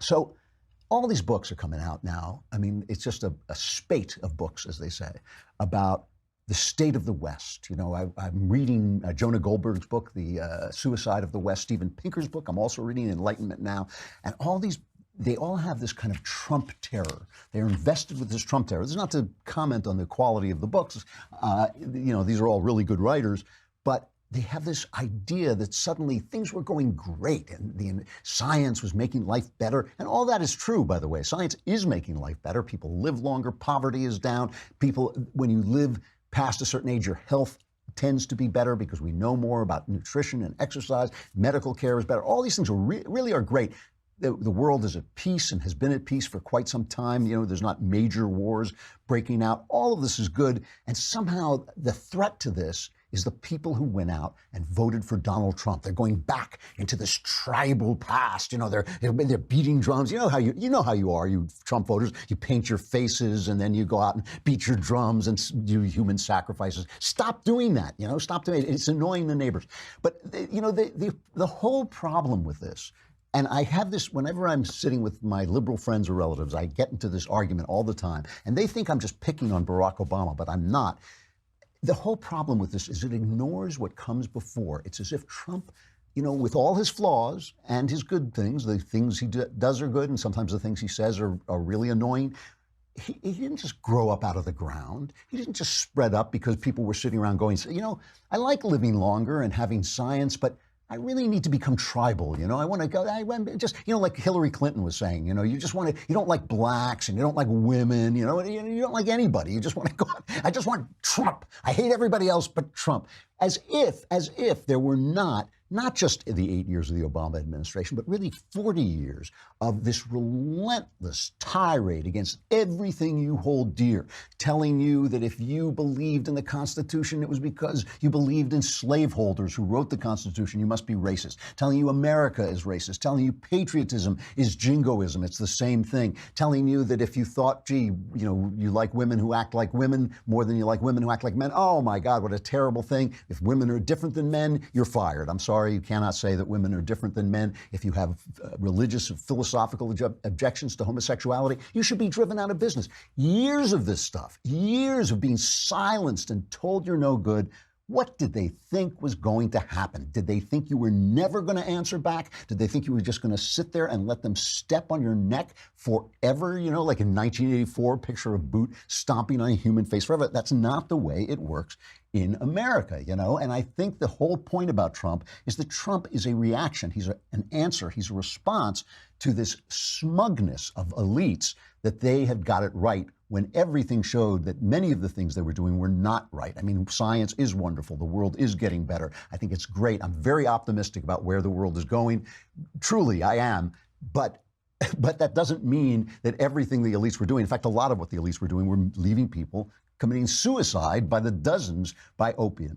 So all these books are coming out now. I mean, it's just a spate of books, as they say, about the state of the West. You know, I'm reading Jonah Goldberg's book, The Suicide of the West, Steven Pinker's book. I'm also reading Enlightenment Now. And all these, they all have this kind of Trump terror. They're invested with this Trump terror. This is not to comment on the quality of the books. You know, these are all really good writers, but they have this idea that suddenly things were going great and the science was making life better. And all that is true, by the way. Science is making life better. People live longer. Poverty is down. People, when you live past a certain age, your health tends to be better because we know more about nutrition and exercise. Medical care is better. All these things really are great. The world is at peace and has been at peace for quite some time. You know, there's not major wars breaking out. All of this is good. And somehow the threat to this is the people who went out and voted for Donald Trump. They're going back into this tribal past. You know, they're beating drums. You know how you are, you Trump voters. You paint your faces and then you go out and beat your drums and do human sacrifices. Stop doing that. You know, stop doing it. It's annoying the neighbors. But you know, the whole problem with this. And I have this whenever I'm sitting with my liberal friends or relatives, I get into this argument all the time. And they think I'm just picking on Barack Obama, but I'm not. The whole problem with this is it ignores what comes before. It's as if Trump, you know, with all his flaws and his good things, the things he does are good, and sometimes the things he says are really annoying. He didn't just grow up out of the ground. He didn't just spread up because people were sitting around going, you know, I like living longer and having science, but I really need to become tribal. You know, I want to go, just, you know, like Hillary Clinton was saying, you know, you just want to, you don't like blacks and you don't like women, you know, you don't like anybody. You just want to go, I just want Trump. I hate everybody else but Trump. As if there were not just the 8 years of the Obama administration, but really 40 years of this relentless tirade against everything you hold dear, telling you that if you believed in the Constitution, it was because you believed in slaveholders who wrote the Constitution, you must be racist, telling you America is racist, telling you patriotism is jingoism, it's the same thing, telling you that if you thought, gee, you know, you like women who act like women more than you like women who act like men, oh my God, what a terrible thing. If women are different than men, you're fired. I'm sorry, you cannot say that women are different than men. If you have religious or philosophical objections to homosexuality, you should be driven out of business. Years of this stuff, years of being silenced and told you're no good. What did they think was going to happen? Did they think you were never going to answer back? Did they think you were just going to sit there and let them step on your neck forever? You know, like in 1984, picture of Boot stomping on a human face forever. That's not the way it works in America, you know? And I think the whole point about Trump is that Trump is a reaction. He's an answer. He's a response to this smugness of elites that they had got it right when everything showed that many of the things they were doing were not right. I mean, science is wonderful. The world is getting better. I think it's great. I'm very optimistic about where the world is going. Truly, I am. But that doesn't mean that everything the elites were doing, in fact, a lot of what the elites were doing were leaving people committing suicide by the dozens by opium.